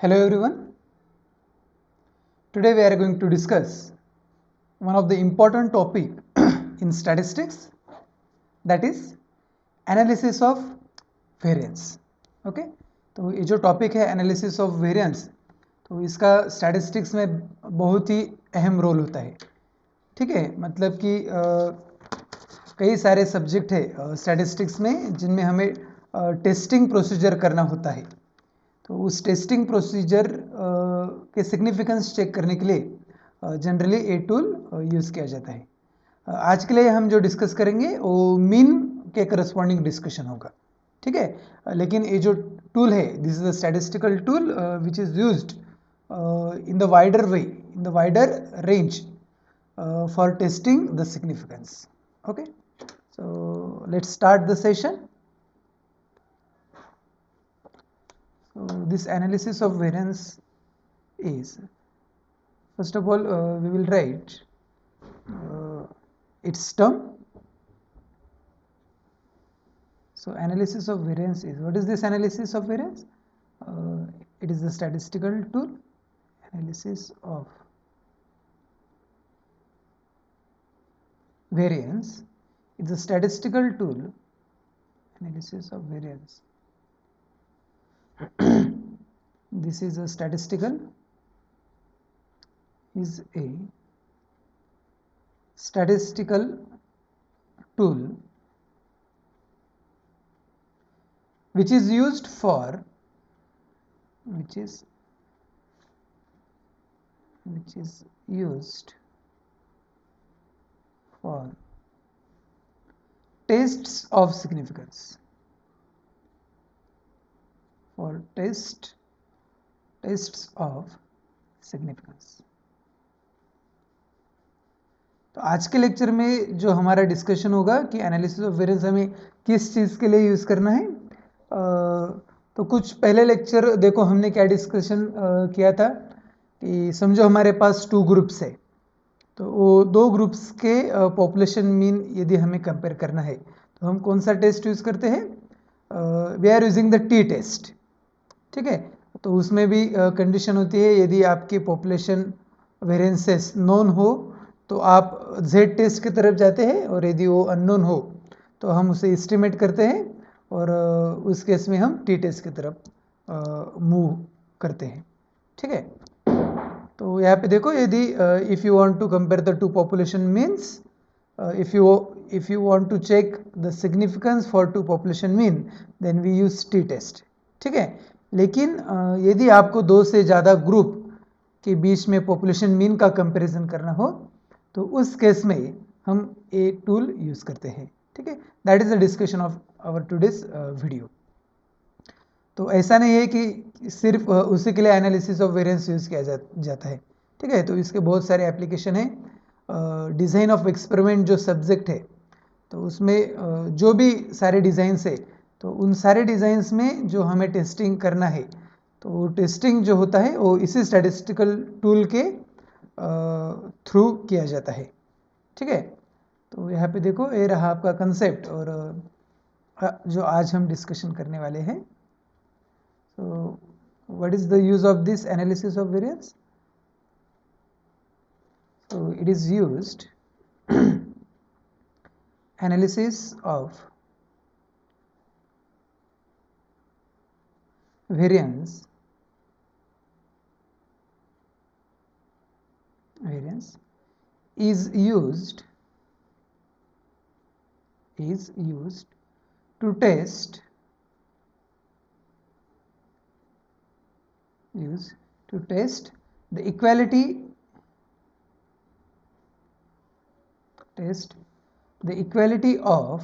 Hello everyone. Today we are going to discuss one of the important topic in statistics, that is analysis of variance. Okay तो ये जो topic है analysis of variance, तो इसका statistics में बहुत ही अहम रोल होता है. ठीक है, मतलब कि कई सारे सब्जेक्ट है स्टैटिस्टिक्स में जिनमें हमें टेस्टिंग प्रोसीजर करना होता है. तो उस टेस्टिंग प्रोसीजर के सिग्निफिकेंस चेक करने के लिए जनरली ए टूल यूज़ किया जाता है. आज के लिए हम जो डिस्कस करेंगे वो मीन के करस्पॉन्डिंग डिस्कशन होगा. ठीक है, लेकिन ये जो टूल है, this is a statistical tool which is used in the wider way, in the wider range for testing the significance. Okay, so let's start the session. So this analysis of variance is, first of all, we will write its term. So analysis of variance is, what is this analysis of variance? It is the statistical tool. Analysis of variance is a statistical tool. Analysis of variance. This is a statistical tool which is used for tests of significance, for tests of significance. तो आज के lecture में जो हमारा discussion होगा कि analysis of variance हमें किस चीज़ के लिए यूज़ करना है. तो कुछ पहले लेक्चर देखो हमने क्या डिस्कशन किया था कि समझो हमारे पास 2 ग्रुप्स है, तो वो 2 ग्रुप्स के पॉपुलेशन मीन यदि हमें कंपेयर करना है तो हम कौन सा टेस्ट यूज़ करते हैं? We are using the t test. ठीक है, तो उसमें भी कंडीशन होती है, यदि आपकी पॉपुलेशन वेरिएंसेस नोन हो तो आप जेड टेस्ट की तरफ जाते हैं, और यदि वो अननोन हो तो हम उसे एस्टिमेट करते हैं, और उस केस में हम टी टेस्ट की तरफ मूव करते हैं. ठीक है, तो यहाँ पे देखो, यदि if you want to compare the two population means, if you want to check the significance for two population mean, then we use t test. ठीक है, लेकिन यदि आपको 2 से ज़्यादा ग्रुप के बीच में पॉपुलेशन मीन का कंपैरिजन करना हो तो उस केस में हम ए टूल यूज़ करते हैं. ठीक है, that is the discussion of our today's video. तो ऐसा नहीं है कि सिर्फ उसी के लिए एनालिसिस ऑफ वेरिएंस यूज़ किया जाता है. ठीक है, तो इसके बहुत सारे एप्लीकेशन हैं. डिज़ाइन ऑफ एक्सपेरिमेंट जो सब्जेक्ट है, तो उसमें जो भी सारे डिज़ाइंस है, तो उन सारे डिज़ाइंस में जो हमें टेस्टिंग करना है, तो टेस्टिंग जो होता है वो इसी स्टैटिस्टिकल टूल के थ्रू किया जाता है. ठीक है, तो यहाँ पे देखो ये रहा आपका कंसेप्ट, और जो आज हम डिस्कशन करने वाले हैं. So what is the use of this analysis of variance? So it is used analysis of variance is used to test the equality of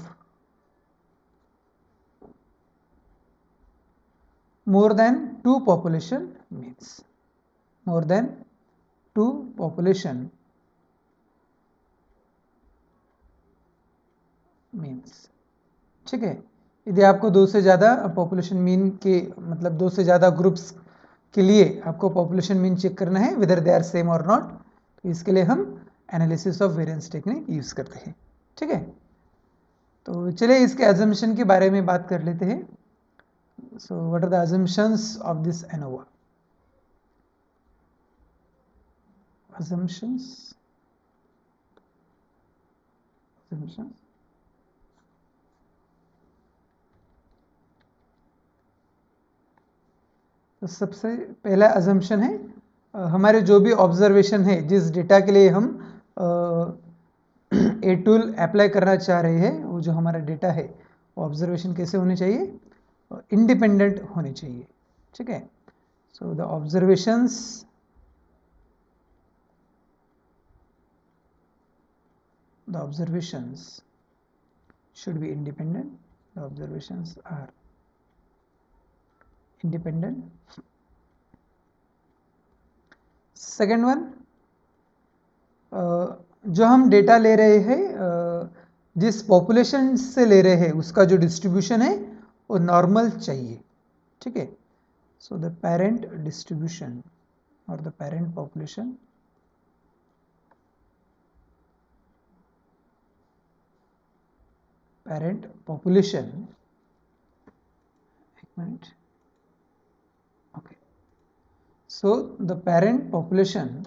more than 2 population means. ठीक है, यदि आपको 2 से ज़्यादा पॉपुलेशन मीन के, मतलब 2 से ज़्यादा ग्रुप्स के लिए आपको पॉपुलेशन मीन चेक करना है वेदर दे आर सेम और नॉट, तो इसके लिए हम analysis of variance technique use करते हैं. ठीक है, तो चलिए इसके अजम्पशन के बारे में बात कर लेते हैं. So what are the assumptions of this ANOVA? assumptions तो सबसे पहला assumption है हमारे जो भी ऑब्जर्वेशन है, जिस डेटा के लिए हम ए टूल अप्लाई करना चाह रहे हैं, वो जो हमारा डेटा है ऑब्जर्वेशन कैसे होने चाहिए, इंडिपेंडेंट होने चाहिए। ठीक है, so the observations should be independent. The observations are independent. Second one, जो हम डेटा ले रहे हैं, जिस पॉपुलेशन से ले रहे हैं उसका जो डिस्ट्रीब्यूशन है वो नॉर्मल चाहिए। ठीक है, सो द पेरेंट डिस्ट्रीब्यूशन और द पेरेंट पॉपुलेशन एक minute, okay, so the parent population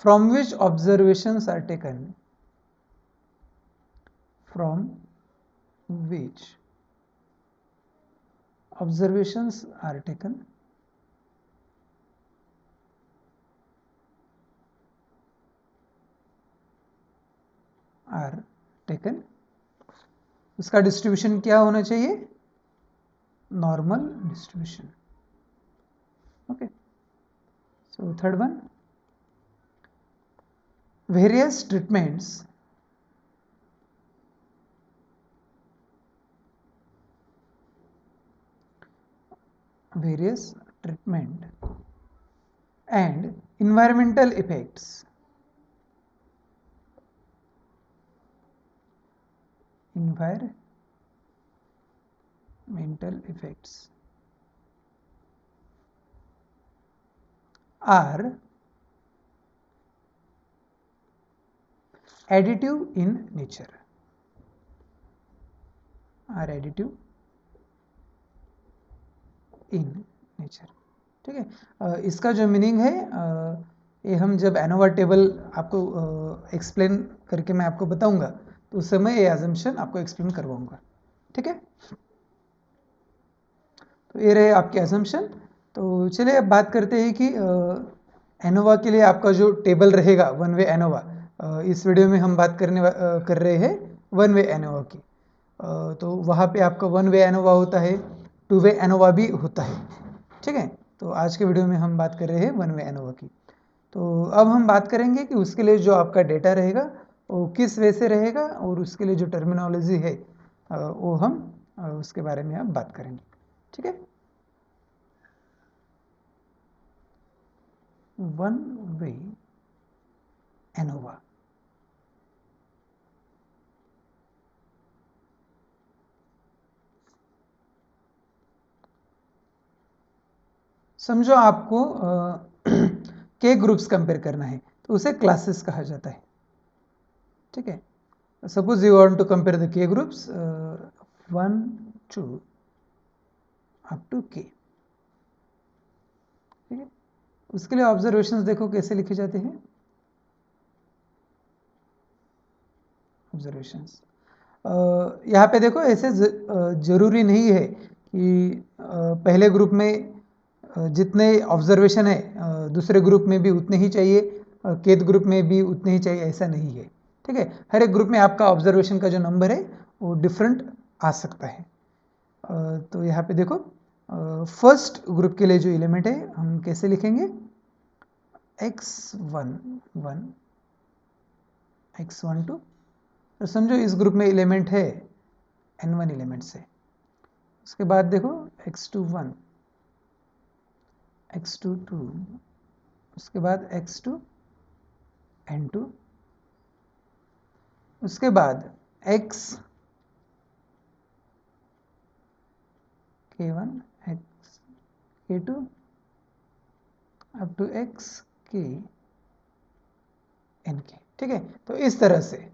from which observations are taken उसका डिस्ट्रीब्यूशन क्या होना चाहिए, normal distribution. Okay, so third one, various treatments and environmental effects are additive in nature, ठीक है, इसका जो मीनिंग है, ये हम जब एनोवा टेबल आपको एक्सप्लेन करके मैं आपको बताऊंगा तो उस समय ये अजम्पशन आपको एक्सप्लेन करवाऊंगा। ठीक है, तो ये रहे आपके अजम्पशन। तो चलिए अब बात करते हैं कि एनोवा के लिए आपका जो टेबल रहेगा वन वे एनोवा, इस वीडियो में हम बात कर रहे हैं वन वे एनोवा की। तो वहाँ पे आपका वन वे एनोवा होता है, टू वे एनोवा भी होता है। ठीक है, तो आज के वीडियो में हम बात कर रहे हैं वन वे एनोवा की। तो अब हम बात करेंगे कि उसके लिए जो आपका डेटा रहेगा वो किस वे से रहेगा और उसके लिए जो टर्मिनोलॉजी है वो हम उसके बारे में अब बात करेंगे। ठीक है, वन वे एनोवा, समझो आपको के ग्रुप्स कंपेयर करना है तो उसे क्लासेस कहा जाता है। ठीक है, suppose you want to compare the k groups 1 2 up to k. ठीक है, उसके लिए ऑब्जर्वेशंस देखो कैसे लिखे जाते हैं। ऑब्जर्वेशंस यहाँ पे देखो ऐसे जरूरी नहीं है कि पहले ग्रुप में जितने ऑब्जर्वेशन है दूसरे ग्रुप में भी उतने ही चाहिए, केत ग्रुप में भी उतने ही चाहिए, ऐसा नहीं है। ठीक है, हर एक ग्रुप में आपका ऑब्जर्वेशन का जो नंबर है वो डिफरेंट आ सकता है। तो यहाँ पे देखो फर्स्ट ग्रुप के लिए जो एलिमेंट है हम कैसे लिखेंगे, x1 1 x1 2। तो समझो इस ग्रुप में एलिमेंट है n1 एलिमेंट्स है। उसके बाद देखो x2 1 x2 2, उसके बाद x2 n2, उसके बाद x k1 x k2 up to x k nk। ठीक है, तो इस तरह से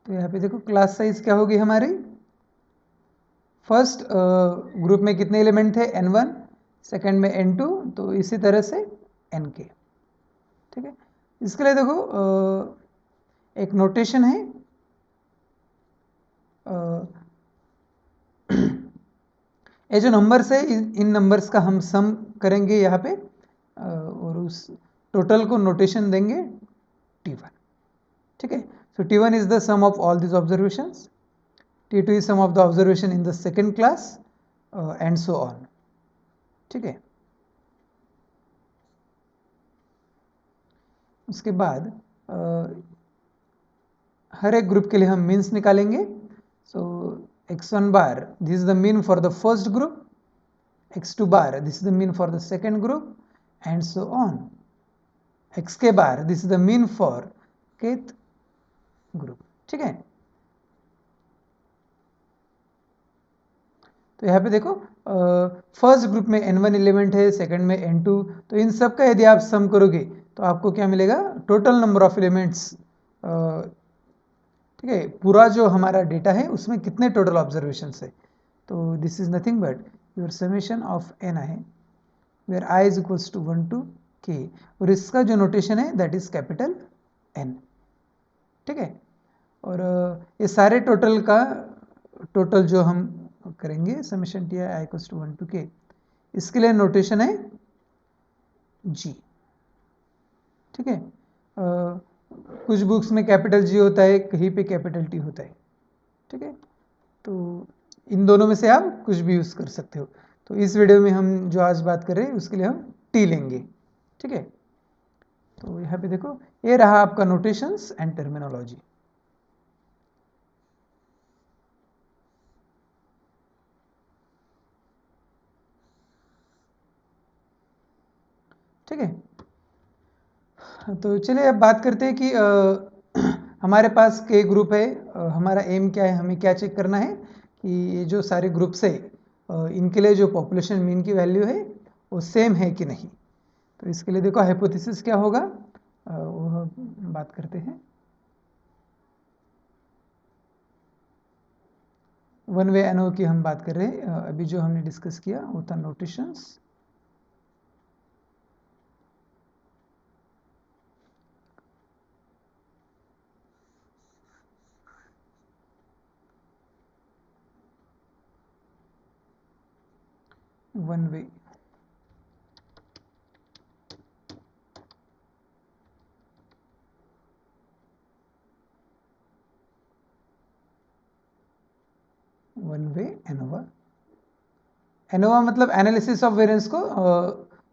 तो यहाँ पे देखो क्लास साइज क्या होगी हमारी, फर्स्ट ग्रुप में कितने एलिमेंट थे n1, सेकंड में n2, तो इसी तरह से nk। ठीक है, इसके लिए देखो एक नोटेशन है, ये जो नंबर्स है इन नंबर्स का हम सम करेंगे यहाँ पे और उस टोटल को नोटेशन देंगे T1। ठीक है, so T1 is the sum of all this observations, T2 is sum of the observation in the second class and so on. ठीक है, उसके बाद हर एक ग्रुप के लिए हम मीन्स निकालेंगे। सो x1 bar this is the mean for the first group, x2 bar this is the mean for the second group and so on. xk bar this is the mean for kth group. ठीक है, तो यहाँ पे देखो first group में n1 element है, second में n2, तो इन सब का यदि आप सम करोगे तो आपको क्या मिलेगा, टोटल नंबर ऑफ एलिमेंट्स। ठीक है, पूरा जो हमारा डेटा है उसमें कितने टोटल ऑब्जर्वेशंस है, तो this is nothing but your summation of n है, where i is equals to 1 to k, और इसका जो नोटेशन है दैट इज कैपिटल N। ठीक है, और ये सारे टोटल का टोटल जो हम करेंगे summation t i equals to 1 to k, इसके लिए नोटेशन है G। ठीक है, कुछ बुक्स में कैपिटल G होता है, कहीं पे कैपिटल T होता है। ठीक है, तो इन दोनों में से आप कुछ भी यूज़ कर सकते हो। तो इस वीडियो में हम जो आज बात कर रहे हैं उसके लिए हम T लेंगे। ठीक है, तो यहाँ पे देखो ये रहा आपका नोटेशंस एंड टर्मिनोलॉजी। ठीक है, तो चलिए अब बात करते हैं कि हमारे पास के ग्रुप है, हमारा एम क्या है, हमें क्या चेक करना है कि ये जो सारे ग्रुप्स है इनके लिए जो पॉपुलेशन मीन की वैल्यू है वो सेम है कि नहीं। तो इसके लिए देखो हाइपोथेसिस क्या होगा वो बात करते हैं। वन वे एनओ की हम बात कर रहे हैं, अभी जो हमने डिस्कस किया वो था notations. One way ANOVA. ANOVA मतलब एनालिसिस ऑफ वेरिएंस को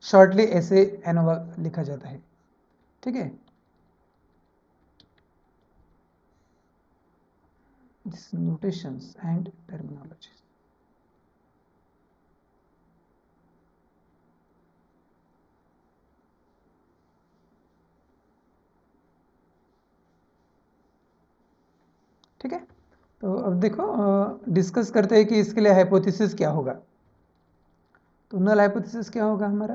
शॉर्टली ऐसे एनोवा लिखा जाता है। ठीक है, दिस नोटेशंस एंड टर्मिनोलॉजी। ठीक है, तो अब देखो डिस्कस करते हैं कि इसके लिए हाइपोथेसिस क्या होगा। तो नल हाइपोथेसिस क्या होगा हमारा,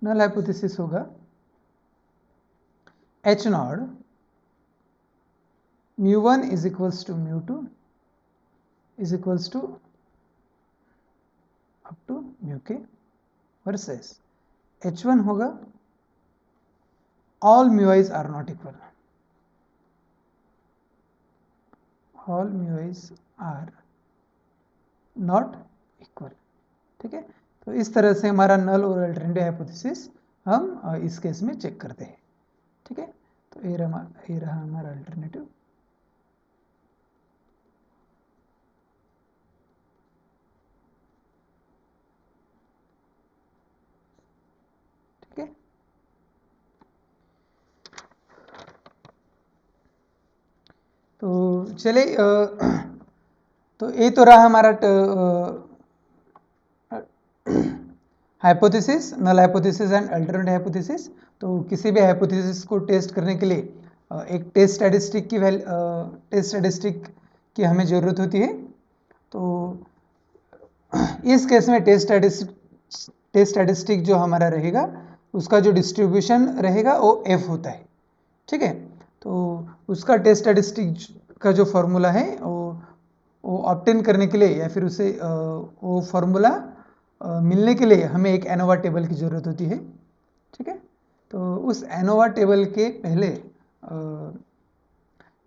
नल हाइपोथेसिस होगा H not μ1 is equals to μ2 is equals to up to μk versus H1 होगा all mu i's are not equal, all mu i's are not equal। ठीक है, तो इस तरह से हमारा नल और अल्टरनेटिव हाइपोथेसिस हम इस केस में चेक करते हैं। ठीक है, तो ये रहा हमारा अल्टरनेटिव। ठीक है, तो चले तो ये तो रहा हमारा hypothesis, null hypothesis and alternate hypothesis. तो किसी भी हाइपोथेसिस को टेस्ट करने के लिए एक टेस्ट स्टैटिस्टिक की हमें ज़रूरत होती है। तो इस केस में टेस्ट स्टैटिस्टिक जो हमारा रहेगा उसका जो डिस्ट्रीब्यूशन रहेगा वो एफ होता है, ठीक है। तो उसका टेस्ट स्टैटिस्टिक का जो फॉर्मूला है वो ऑब्टेन करने के लिए या फिर उसे वो फॉर्मूला मिलने के लिए हमें एक एनोवा टेबल की ज़रूरत होती है, ठीक है। तो उस एनोवा टेबल के पहले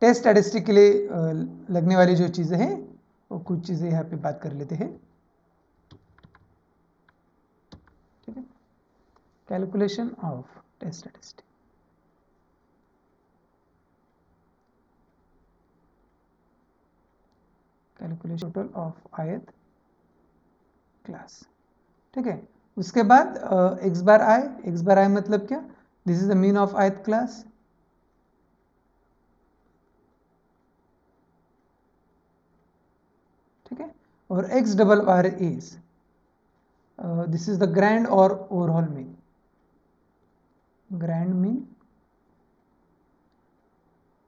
टेस्ट स्टैटिस्टिक के लिए लगने वाली जो चीज़ें हैं वो कुछ चीज़ें यहाँ पे बात कर लेते हैं, ठीक है। Calculation of test statistic, calculation total of ith class, ठीक है। उसके बाद एक्स बार आई मतलब क्या, this is the mean of ith class, ठीक है। और x double r is this is the grand और ओवरऑल मीन, ग्रैंड मीन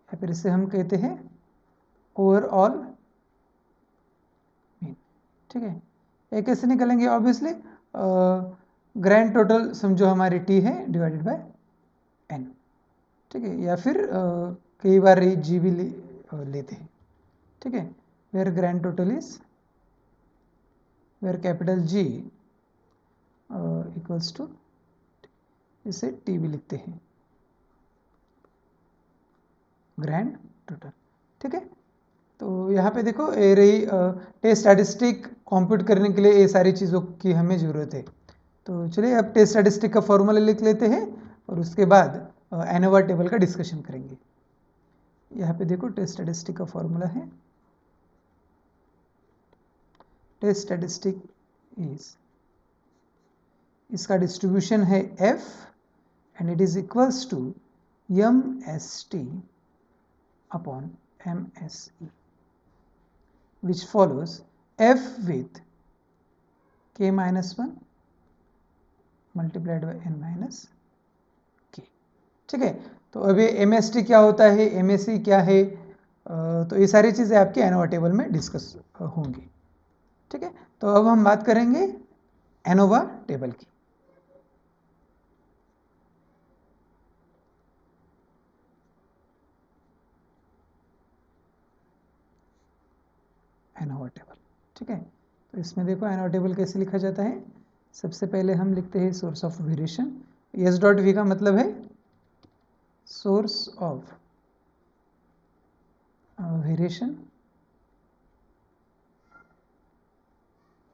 या फिर इसे हम कहते हैं ओवरऑल मीन, ठीक है। ये कैसे निकलेंगे, ऑब्वियसली ग्रैंड टोटल समझो हमारी टी है डिवाइडेड बाय एन, ठीक है। या फिर कई बार जी भी लेते हैं, ठीक है। Where grand total is, where capital G equals to, इसे टी भी लिखते हैं, ग्रैंड टोटल, ठीक है। तो यहाँ पे देखो ये रही टेस्ट स्टैटिस्टिक कंप्यूट करने के लिए ये सारी चीज़ों की हमें ज़रूरत है। तो चलिए अब टेस्ट स्टैटिस्टिक का फॉर्मूला लिख लेते हैं और उसके बाद एनोवा टेबल का डिस्कशन करेंगे। यहाँ पे देखो टेस्ट स्टैटिस्टिक का फॉर्मूला है, टेस्ट स्टैटिस्टिक इज, इसका डिस्ट्रीब्यूशन है f and it is equals to MST upon MSE which follows f with k minus 1 multiplied by n minus k, ठीक है। तो अभी MST क्या होता है, MSE क्या है, तो ये सारी चीज़ें आपके एनोवा टेबल में डिस्कस होंगी, ठीक है। तो अब हम बात करेंगे एनोवा टेबल की। एनोवा टेबल, ठीक है। तो इसमें देखो एनोवा टेबल कैसे लिखा जाता है, सबसे पहले हम लिखते हैं source of variation, S dot V का मतलब है सोर्स ऑफ वेरिएशन,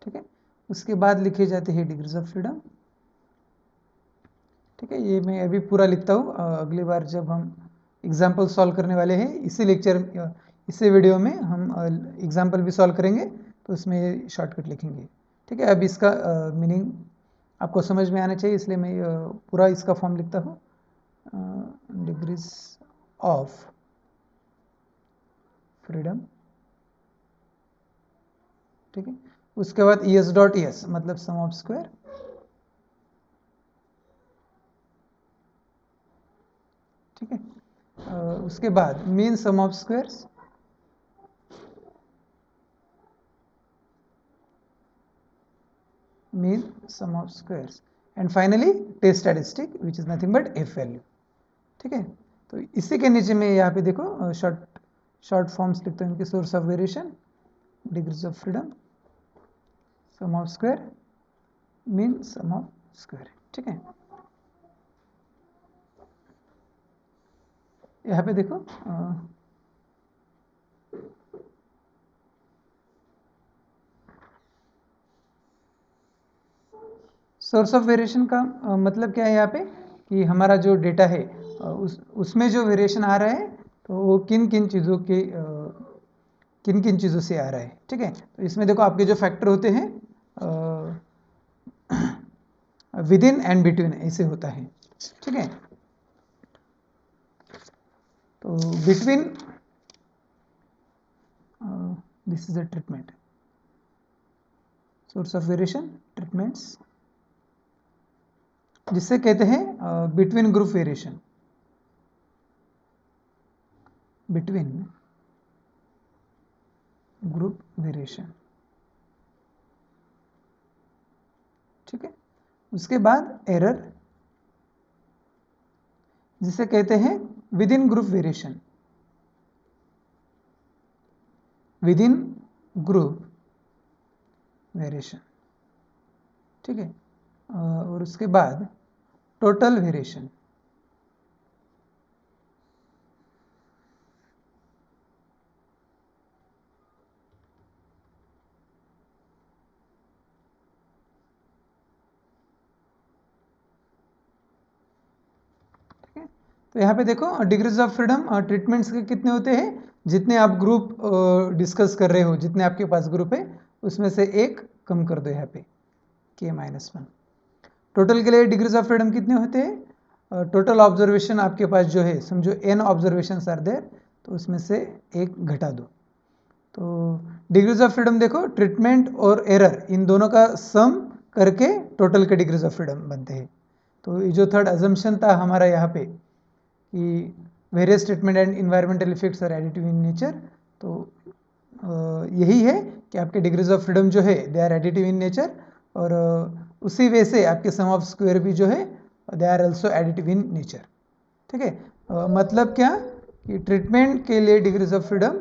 ठीक है। उसके बाद लिखे जाते हैं डिग्रीज ऑफ फ्रीडम, ठीक है। ये मैं अभी पूरा लिखता हूँ, अगली बार जब हम एग्जाम्पल सॉल्व करने वाले हैं इसी लेक्चर इसी वीडियो में हम एग्जाम्पल भी सॉल्व करेंगे, तो उसमें शॉर्टकट लिखेंगे, ठीक है। अब इसका मीनिंग आपको समझ में आना चाहिए, इसलिए मैं पूरा इसका फॉर्म लिखता हूँ, डिग्रीज ऑफ फ्रीडम, ठीक है। उसके बाद एस डॉट एस मतलब सम ऑफ स्क्वायर, ठीक है। उसके बाद mean sum of squares, mean sum of squares, and finally test statistic which is nothing but F value, ठीक है। तो इसी के नीचे में यहाँ पे देखो शॉर्ट फॉर्म्स लिखते हैं इनके, source of variation, degrees of freedom, sum of square, mean sum of square, ठीक है। यहाँ पे देखो सोर्स ऑफ वेरिएशन का मतलब क्या है यहाँ पे कि हमारा जो डेटा है उसमें जो वेरिएशन आ रहा है तो वो किन किन चीज़ों के किन किन चीज़ों से आ रहा है, ठीक है। तो इसमें देखो आपके जो फैक्टर होते हैं विद इन एंड बिटवीन ऐसे होता है, ठीक है। तो between this is a treatment, source of variation treatments, जिससे कहते हैं between group variation, between group variation, ठीक है। उसके बाद एरर जिसे कहते हैं with in group variation, with in group variation, ठीक है। और उसके बाद टोटल वेरिएशन, तो यहाँ पे देखो डिग्रीज ऑफ फ्रीडम ट्रीटमेंट्स के कितने होते हैं, जितने आप ग्रुप डिस्कस कर रहे हो, जितने आपके पास ग्रुप है उसमें से एक कम कर दो यहाँ पे k-1। टोटल के लिए डिग्रीज ऑफ फ्रीडम कितने होते हैं, टोटल ऑब्जर्वेशन आपके पास जो है, समझो n ऑब्जर्वेशन आर देयर, तो उसमें से एक घटा दो। तो डिग्रीज ऑफ फ्रीडम देखो ट्रीटमेंट और एरर इन दोनों का सम करके टोटल के डिग्रीज ऑफ फ्रीडम बनते हैं। तो ये जो थर्ड अजम्पशन था हमारा यहाँ पे कि various treatment and environmental effects are additive in nature, तो यही है कि आपके डिग्रीज ऑफ फ्रीडम जो है they are additive in nature, और उसी वे से आपके सम ऑफ स्क्वायर भी जो है they are also additive in nature, ठीक है। मतलब क्या कि ट्रीटमेंट के लिए डिग्रीज ऑफ फ्रीडम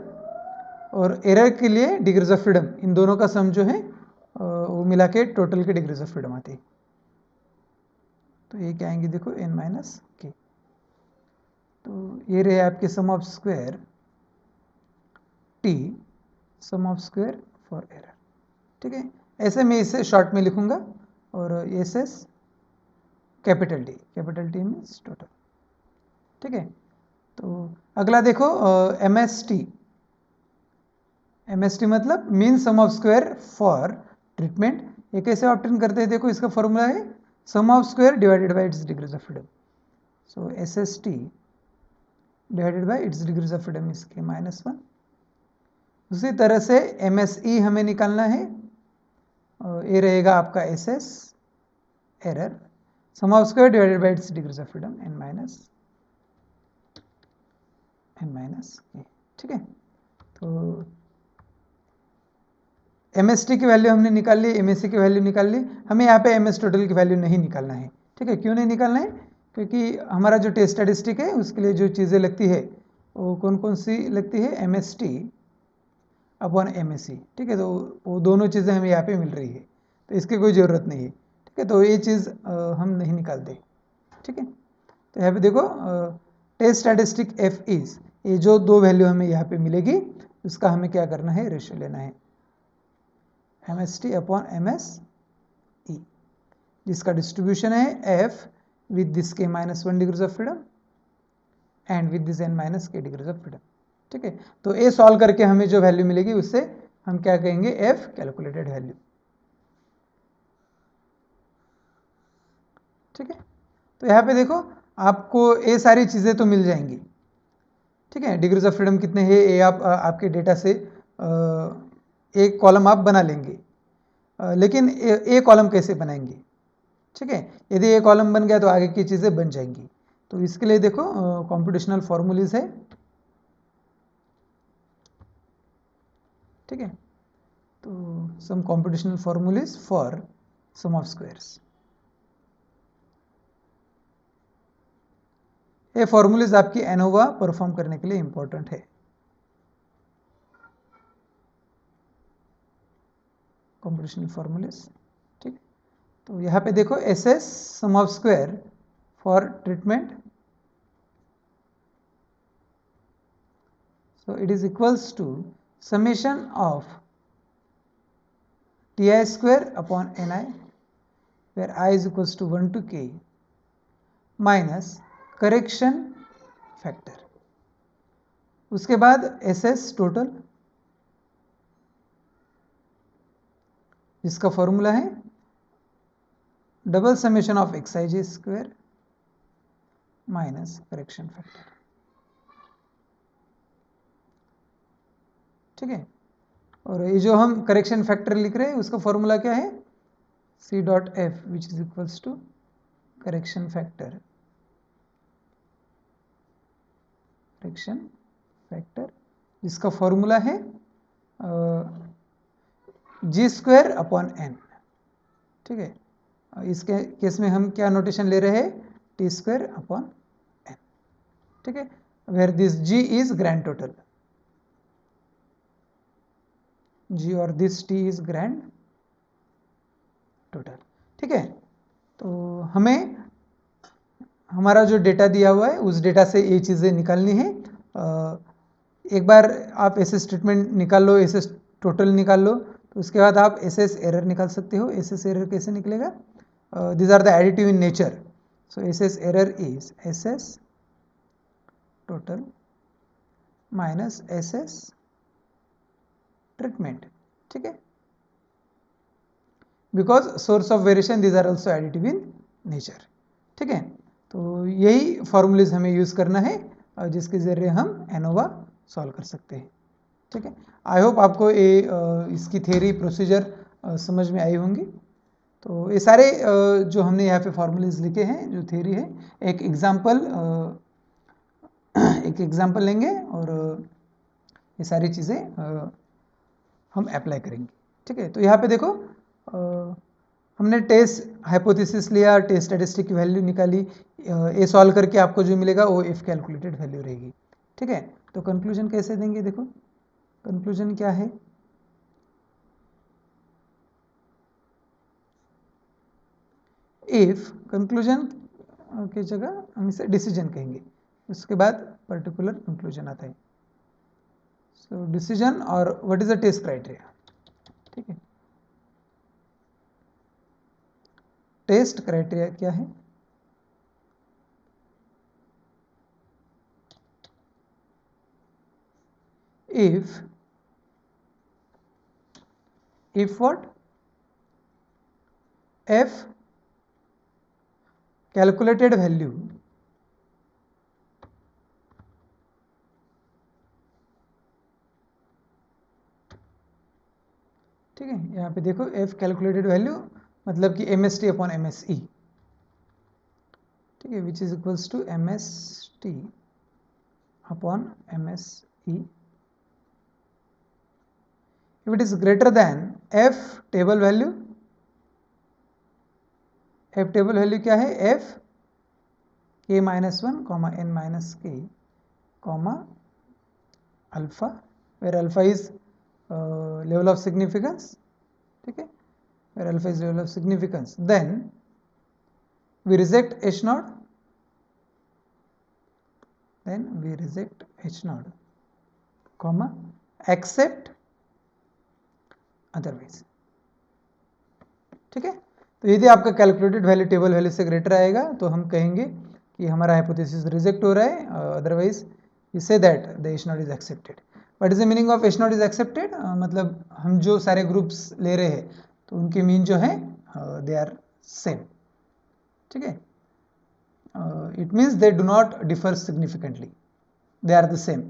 और एरर के लिए डिग्रीज ऑफ फ्रीडम, इन दोनों का सम जो है वो मिला के टोटल के डिग्रीज ऑफ फ्रीडम आती है। तो ये क्या आएंगे देखो n-k, तो ये रहे आपके sum of square t, sum of square for error, ठीक है। ऐसे मैं इसे शॉर्ट में लिखूंगा, और S S capital T means total, ठीक है। तो अगला देखो MST मतलब mean sum of square for treatment. ये कैसे ऑब्टेन करते हैं, देखो इसका फॉर्मूला है sum of square divided by its degrees of freedom. So SST divided by its degrees of freedom is k-1। उसी तरह से MSE हमें निकालना है, ये रहेगा आपका SS error, sum of square divided by its degrees of freedom n-k, ठीक है। तो MST की वैल्यू हमने निकाल ली, MSC की वैल्यू निकाल ली, हमें यहाँ पे MS टोटल की वैल्यू नहीं निकालना है, ठीक है। क्यों नहीं निकालना है, क्योंकि हमारा जो टेस्ट स्टैटिस्टिक है उसके लिए जो चीज़ें लगती है वो कौन कौन सी लगती है, MST अपॉन MSC, ठीक है। तो वो दोनों चीज़ें हमें यहाँ पे मिल रही है, तो इसकी कोई ज़रूरत नहीं है, ठीक है। तो ये चीज़ हम नहीं निकालते, ठीक है। तो यहाँ पे देखो टेस्ट स्टैटिस्टिक F इज, ये जो दो वैल्यू हमें यहाँ पे मिलेगी उसका हमें क्या करना है, रेशियो लेना है MST अपॉन MSE, जिसका डिस्ट्रीब्यूशन है F with this k-1 degrees of freedom and with this n-k degrees of freedom, ठीक है। तो ये सॉल्व करके हमें जो वैल्यू मिलेगी उससे हम क्या कहेंगे, F कैलकुलेटेड वैल्यू, ठीक है। तो यहाँ पे देखो आपको ये सारी चीज़ें तो मिल जाएंगी, ठीक है। डिग्रीज ऑफ फ्रीडम कितने हैं ये आप आपके डेटा से एक कॉलम आप बना लेंगे, लेकिन ए कॉलम कैसे बनाएंगे, ठीक है। यदि ए कॉलम बन गया तो आगे की चीज़ें बन जाएंगी। तो इसके लिए देखो कॉम्पिटिशनल फॉर्मूलीज है, ठीक है। तो some computational formulae for sum of squares, ये फॉर्मूलीज आपकी एनोवा परफॉर्म करने के लिए इंपॉर्टेंट है। कॉम्पिटिशनल फॉर्मूलीज, ठीक। तो यहाँ पे देखो SS sum of square for treatment, so it is equals to summation of Ti square upon Ni, where I is equals to 1 to k minus correction factor। उसके बाद SS टोटल, जिसका formula है double summation of xij square minus correction factor, ठीक है। और ये जो हम करेक्शन फैक्टर लिख रहे हैं उसका फॉर्मूला क्या है, C dot F which is equals to correction factor, जिसका फॉर्मूला है G स्क्वायर अपॉन N, ठीक है। इसके केस में हम क्या नोटेशन ले रहे हैं, T स्क्वायर अपॉन N, ठीक है, where this G is grand total, G और this T is grand total. ठीक है, तो हमें हमारा जो डेटा दिया हुआ है उस डेटा से ये चीज़ें निकालनी है। एक बार आप एस स्टेटमेंट निकाल लो, एस टोटल निकाल लो, तो उसके बाद आप एस एरर निकाल सकते हो। एस एरर कैसे निकलेगा? these are the additive in nature, so SS error is SS total minus SS treatment, ठीक है, because source of variation these are also additive in nature, ठीक है। तो यही फॉर्मूलेज हमें यूज करना है जिसके जरिए हम एनोवा सॉल्व कर सकते हैं, ठीक है। आई होप आपको ये इसकी थ्योरी प्रोसीजर समझ में आई होंगी। तो ये सारे जो हमने यहाँ पे फॉर्मूलेज लिखे हैं, जो थ्योरी है, एक एग्जाम्पल लेंगे और ये सारी चीज़ें हम अप्लाई करेंगे, ठीक है। तो यहाँ पे देखो हमने टेस्ट हाइपोथेसिस लिया, टेस्ट स्टैटिस्टिक की वैल्यू निकाली, ये सॉल्व करके आपको जो मिलेगा वो एफ कैलकुलेटेड वैल्यू रहेगी, ठीक है। तो कंक्लूजन कैसे देंगे? देखो कंक्लूजन क्या है, इफ कंक्लूजन की जगह हम इसे डिसीजन कहेंगे, उसके बाद पर्टिकुलर कंक्लूजन आता है। सो डिसीजन और what is the test criteria, ठीक है। टेस्ट क्राइटेरिया क्या है? if what? F calculated value ठीक है, यहाँ पे देखो F कैलकुलेटेड वैल्यू मतलब कि MST अपॉन MSE, ठीक है, which is equals to MST upon MSE। if it is greater than F table value, F table value क्या है? F k minus 1 comma n minus k comma alpha, where alpha is level of significance, ठीक है, where alpha is level of significance, then we reject H naught, then we reject H naught, comma accept otherwise, ठीक है। तो यदि आपका calculated value table value से greater आएगा तो हम कहेंगे कि हमारा हाइपोथेसिस रिजेक्ट हो रहा है, otherwise we say that the H naught is accepted. What is the meaning of H naught is accepted? मतलब हम जो सारे ग्रुप्स ले रहे हैं तो उनके मीन जो है दे आर सेम, ठीक है। It means they do not differ significantly, they are the same,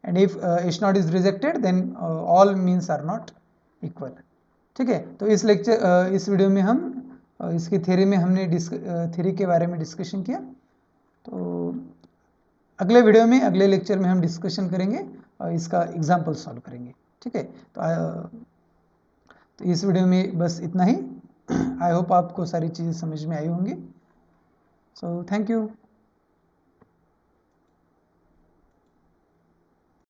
and if H naught is rejected then all means are not equal, ठीक है। तो इस लेक्चर इस वीडियो में हम इसकी थ्योरी में हमने थ्योरी के बारे में डिस्कशन किया। तो अगले वीडियो में, अगले लेक्चर में हम डिस्कशन करेंगे और इसका एग्जाम्पल सॉल्व करेंगे, ठीक है। तो इस वीडियो में बस इतना ही। आई होप आपको सारी चीज़ें समझ में आई होंगी। So thank you.